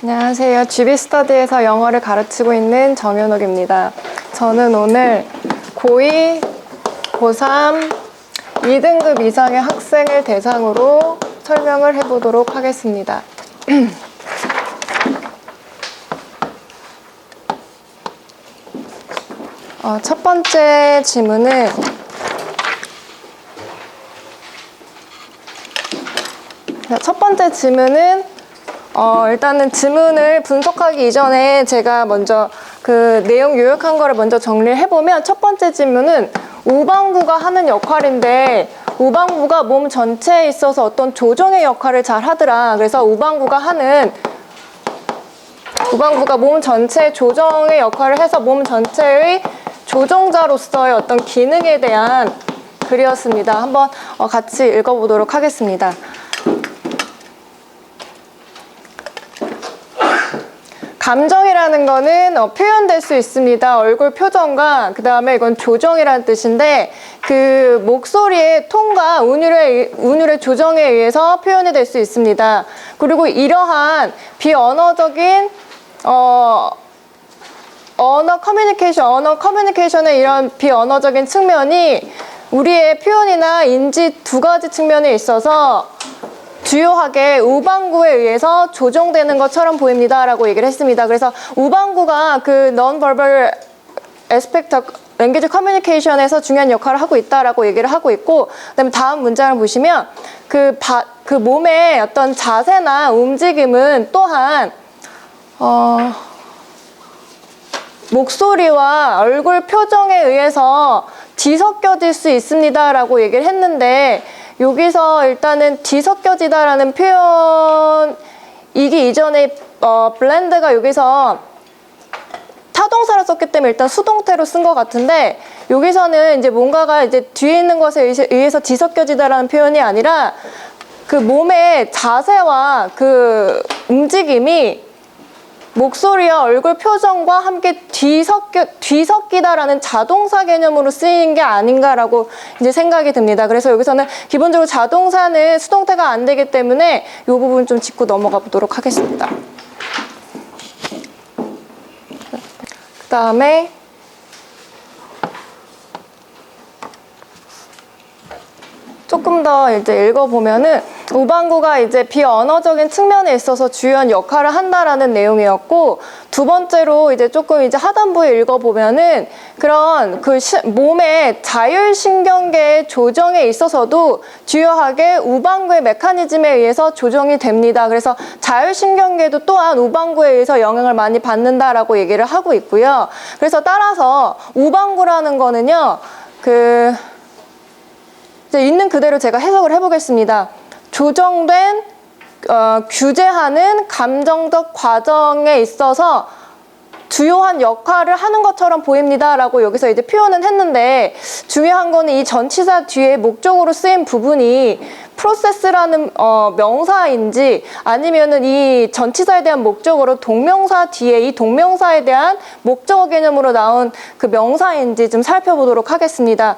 안녕하세요. GB스터디에서 영어를 가르치고 있는 정현옥입니다. 저는 오늘 고2, 고3, 2등급 이상의 학생을 대상으로 설명을 해보도록 하겠습니다. 첫 번째 질문은 일단은 질문을 분석하기 이전에 제가 먼저 그 내용 요약한 거를 먼저 정리를 해보면, 첫 번째 질문은 우방구가 하는 역할인데, 우방구가 몸 전체에 있어서 어떤 조정의 역할을 잘 하더라. 그래서 우방구가 몸 전체의 조정의 역할을 해서 몸 전체의 조종자로서의 어떤 기능에 대한 글이었습니다. 한번 같이 읽어보도록 하겠습니다. 감정이라는 거는 표현될 수 있습니다. 얼굴 표정과, 그 다음에 이건 조정이라는 뜻인데, 그 목소리의 톤과 운율의 조정에 의해서 표현이 될 수 있습니다. 그리고 이러한 비언어적인 언어 커뮤니케이션의 이런 비언어적인 측면이 우리의 표현이나 인지 두 가지 측면에 있어서 주요하게 우방구에 의해서 조정되는 것처럼 보입니다 라고 얘기를 했습니다. 그래서 우방구가 그 non-verbal aspect of language communication에서 중요한 역할을 하고 있다라고 얘기를 하고 있고, 그다음에 다음 문장을 보시면 그 몸의 어떤 자세나 움직임은 또한 목소리와 얼굴 표정에 의해서 뒤섞여질 수 있습니다 라고 얘기를 했는데, 여기서 일단은 뒤섞여지다라는 표현이기 이전에 블렌드가 여기서 타동사를 썼기 때문에 일단 수동태로 쓴 것 같은데, 여기서는 이제 뭔가가 이제 뒤에 있는 것에 의해서 뒤섞여지다라는 표현이 아니라 그 몸의 자세와 그 움직임이 목소리와 얼굴 표정과 함께 뒤섞이다라는 자동사 개념으로 쓰이는 게 아닌가라고 이제 생각이 듭니다. 그래서 여기서는 기본적으로 자동사는 수동태가 안 되기 때문에 이 부분 좀 짚고 넘어가 보도록 하겠습니다. 그 다음에 조금 더 이제 읽어보면은, 우방구가 이제 비언어적인 측면에 있어서 주요한 역할을 한다라는 내용이었고, 두 번째로 이제 조금 이제 하단부에 읽어보면은 그런 그 몸의 자율신경계의 조정에 있어서도 주요하게 우방구의 메커니즘에 의해서 조정이 됩니다. 그래서 자율신경계도 또한 우방구에 의해서 영향을 많이 받는다라고 얘기를 하고 있고요. 그래서 따라서 우방구라는 거는요, 이제 있는 그대로 제가 해석을 해보겠습니다. 조정된 규제하는 감정적 과정에 있어서 주요한 역할을 하는 것처럼 보입니다 라고 여기서 이제 표현은 했는데, 중요한 거는 이 전치사 뒤에 목적으로 쓰인 부분이 프로세스라는 명사인지, 아니면은 이 전치사에 대한 목적으로 동명사 뒤에 이 동명사에 대한 목적어 개념으로 나온 그 명사인지 좀 살펴보도록 하겠습니다.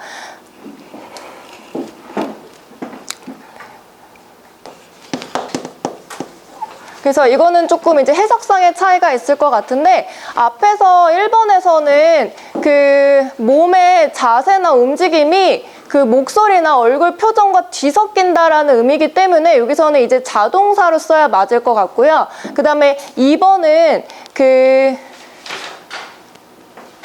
그래서 이거는 조금 이제 해석상의 차이가 있을 것 같은데, 앞에서 1번에서는 그 몸의 자세나 움직임이 그 목소리나 얼굴 표정과 뒤섞인다라는 의미이기 때문에 여기서는 이제 자동사로 써야 맞을 것 같고요. 그 다음에 2번은 그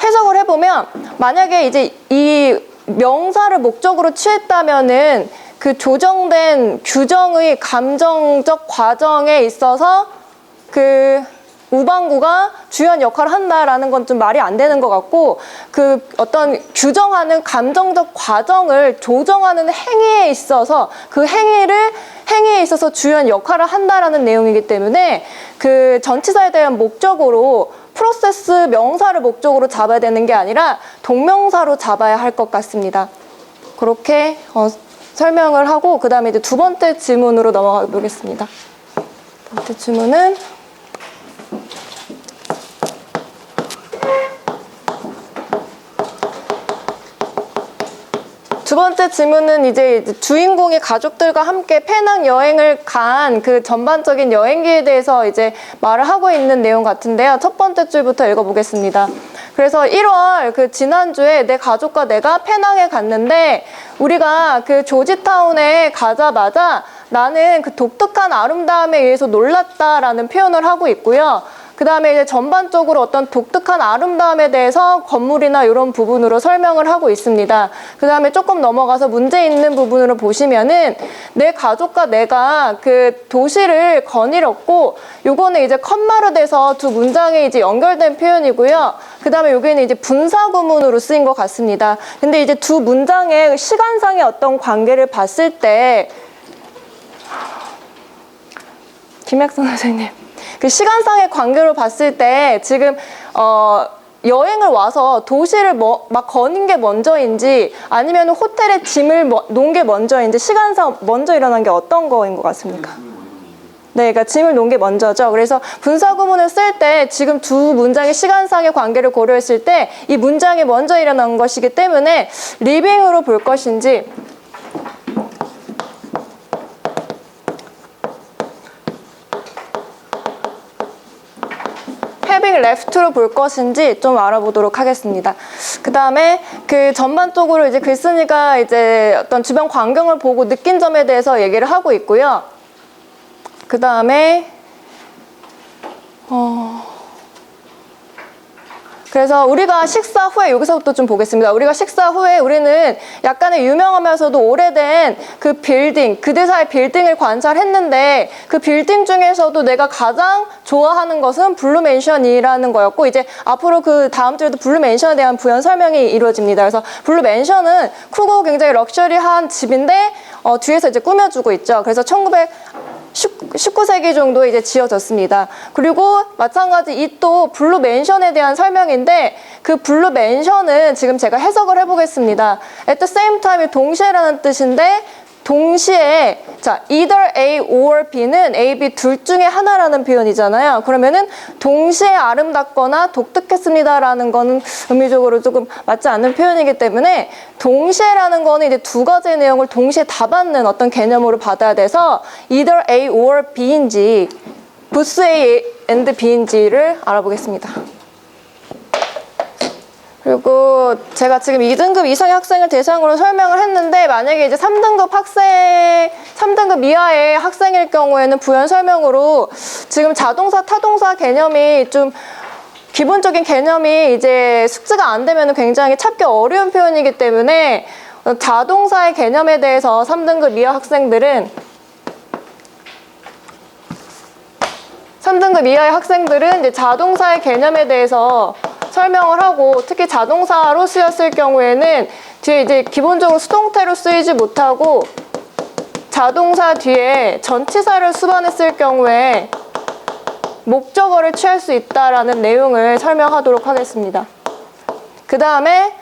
해석을 해보면, 만약에 이제 이 명사를 목적으로 취했다면은 그 조정된 규정의 감정적 과정에 있어서 그 우방구가 주요한 역할을 한다라는 건 좀 말이 안 되는 것 같고, 그 어떤 규정하는 감정적 과정을 조정하는 행위에 있어서 그 행위에 있어서 주요한 역할을 한다라는 내용이기 때문에 그 전치사에 대한 목적으로 프로세스 명사를 목적으로 잡아야 되는 게 아니라 동명사로 잡아야 할 것 같습니다. 그렇게 설명을 하고, 그 다음에 이제 두 번째 질문으로 넘어가 보겠습니다. 두 번째 질문은 두 번째 질문은 이제 주인공이 가족들과 함께 페낭 여행을 간 그 전반적인 여행기에 대해서 이제 말을 하고 있는 내용 같은데요. 첫 번째 줄부터 읽어보겠습니다. 그래서 1월 그 지난주에 내 가족과 내가 페낭에 갔는데 우리가 그 조지타운에 가자마자 나는 그 독특한 아름다움에 의해서 놀랐다라는 표현을 하고 있고요. 그 다음에 이제 전반적으로 어떤 독특한 아름다움에 대해서 건물이나 이런 부분으로 설명을 하고 있습니다. 그 다음에 조금 넘어가서 문제 있는 부분으로 보시면은 내 가족과 내가 그 도시를 거닐었고 요거는 이제 컴마로 돼서 두 문장이 이제 연결된 표현이고요. 그 다음에 여기는 이제 분사구문으로 쓰인 것 같습니다. 근데 이제 두 문장의 시간상의 어떤 관계를 봤을 때 김약선 선생님 그 시간상의 관계로 봤을 때 지금 여행을 와서 도시를 막 거닌 게 먼저인지 아니면 호텔에 짐을 놓은 게 먼저인지 시간상 먼저 일어난 게 어떤 거인 것 같습니까? 네, 그러니까 짐을 놓은 게 먼저죠. 그래서 분사구문을 쓸 때 지금 두 문장의 시간상의 관계를 고려했을 때 이 문장이 먼저 일어난 것이기 때문에 리빙으로 볼 것인지 having left로 볼 것인지 좀 알아보도록 하겠습니다. 그 다음에 그 전반적으로 이제 글쓴이가 이제 어떤 주변 광경을 보고 느낀 점에 대해서 얘기를 하고 있고요. 그 다음에 그래서 우리가 식사 후에 여기서부터 좀 보겠습니다. 우리가 식사 후에 우리는 약간의 유명하면서도 오래된 그 빌딩, 그들사이 빌딩을 관찰했는데 그 빌딩 중에서도 내가 가장 좋아하는 것은 블루 맨션이라는 거였고 이제 앞으로 그 다음 주에도 블루 맨션에 대한 부연 설명이 이루어집니다. 그래서 블루 맨션은 크고 굉장히 럭셔리한 집인데 뒤에서 이제 꾸며주고 있죠. 그래서 19세기 정도에 이제 지어졌습니다. 그리고 마찬가지 이 또 블루 맨션에 대한 설명인데 그 블루 맨션은 지금 제가 해석을 해보겠습니다. At the same time 동시에라는 뜻인데 동시에 자 either A or B는 A, B 둘 중에 하나라는 표현이잖아요. 그러면은 동시에 아름답거나 독특했습니다라는 거는 의미적으로 조금 맞지 않는 표현이기 때문에 동시에라는 거는 이제 두 가지의 내용을 동시에 다 받는 어떤 개념으로 받아야 돼서 either A or B인지 부스 A and B인지를 알아보겠습니다. 그리고 제가 지금 2등급 이상의 학생을 대상으로 설명을 했는데 만약에 이제 3등급 이하의 학생일 경우에는 부연 설명으로 지금 자동사, 타동사 개념이 좀 기본적인 개념이 이제 숙지가 안 되면 굉장히 찾기 어려운 표현이기 때문에 자동사의 개념에 대해서 3등급 이하 학생들은 3등급 이하의 학생들은 이제 자동사의 개념에 대해서 설명을 하고 특히 자동사로 쓰였을 경우에는 뒤에 이제 기본적으로 수동태로 쓰이지 못하고 자동사 뒤에 전치사를 수반했을 경우에 목적어를 취할 수 있다라는 내용을 설명하도록 하겠습니다. 그 다음에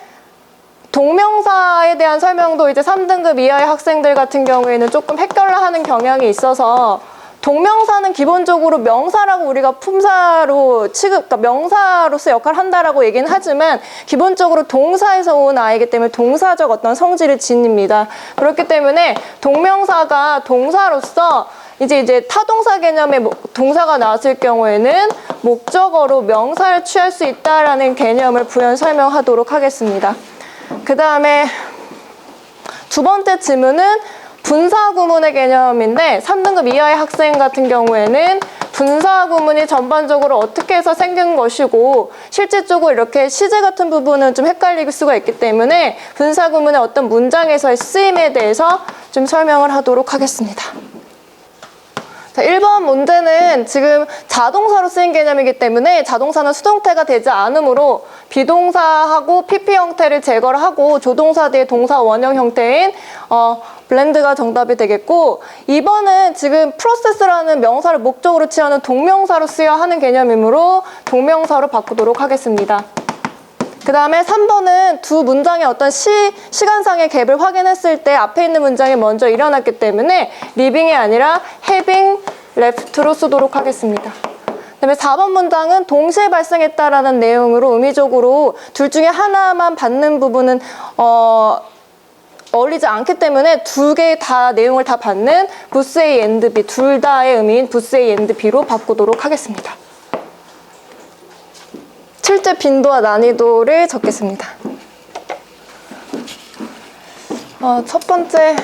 동명사에 대한 설명도 이제 3등급 이하의 학생들 같은 경우에는 조금 헷갈려하는 경향이 있어서 동명사는 기본적으로 명사라고 우리가 품사로 그러니까 명사로서 역할을 한다라고 얘기는 하지만 기본적으로 동사에서 온 아이기 때문에 동사적 어떤 성질을 지닙니다. 그렇기 때문에 동명사가 동사로서 이제 타동사 개념의 동사가 나왔을 경우에는 목적어로 명사를 취할 수 있다라는 개념을 부연 설명하도록 하겠습니다. 그 다음에 두 번째 질문은 분사구문의 개념인데 3등급 이하의 학생 같은 경우에는 분사구문이 전반적으로 어떻게 해서 생긴 것이고 실질적으로 이렇게 시제 같은 부분은 좀 헷갈릴 수가 있기 때문에 분사구문의 어떤 문장에서의 쓰임에 대해서 좀 설명을 하도록 하겠습니다. 자, 1번 문제는 지금 자동사로 쓰인 개념이기 때문에 자동사는 수동태가 되지 않으므로 비동사하고 PP 형태를 제거를 하고 조동사 뒤에 동사 원형 형태인 블렌드가 정답이 되겠고 2번은 지금 프로세스라는 명사를 목적으로 취하는 동명사로 쓰여야 하는 개념이므로 동명사로 바꾸도록 하겠습니다. 그 다음에 3번은 두 문장의 어떤 시간상의 갭을 확인했을 때 앞에 있는 문장이 먼저 일어났기 때문에 living이 아니라 having left로 쓰도록 하겠습니다. 그 다음에 4번 문장은 동시에 발생했다라는 내용으로 의미적으로 둘 중에 하나만 받는 부분은 early 어울리지 않기 때문에 두 개 다 내용을 다 받는 부스 A and B 둘 다의 의미인 부스 A and B로 바꾸도록 하겠습니다. 실제 빈도와 난이도를 적겠습니다. 첫 번째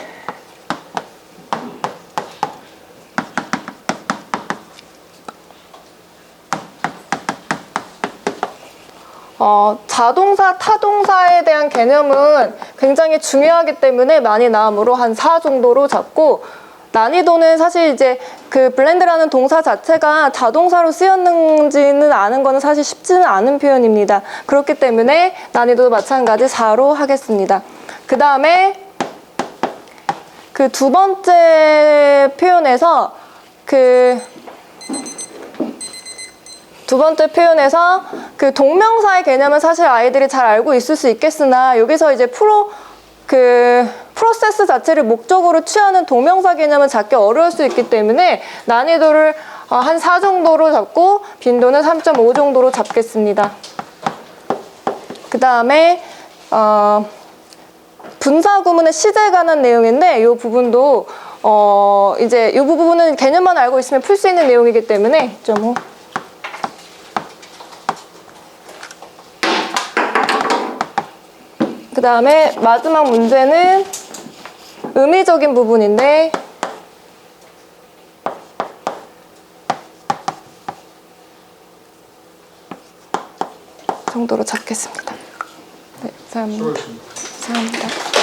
자동사, 타동사에 대한 개념은 굉장히 중요하기 때문에 많이 나오므로 한 4 정도로 잡고 난이도는 사실 이제 그 블렌드라는 동사 자체가 자동사로 쓰였는지는 아는 거는 사실 쉽지는 않은 표현입니다. 그렇기 때문에 난이도도 마찬가지 4로 하겠습니다. 그 다음에 그 두 번째 표현에서 그 동명사의 개념은 사실 아이들이 잘 알고 있을 수 있겠으나 여기서 이제 프로세스 자체를 목적으로 취하는 동명사 개념은 잡기 어려울 수 있기 때문에 난이도를 한 4 정도로 잡고 빈도는 3.5 정도로 잡겠습니다. 그 다음에 분사 구문의 시제에 관한 내용인데 이 부분도 이제 이 부분은 개념만 알고 있으면 풀 수 있는 내용이기 때문에 2.5. 그 다음에 마지막 문제는 의미적인 부분인데 정도로 잡겠습니다. 네, 감사합니다. 감사합니다.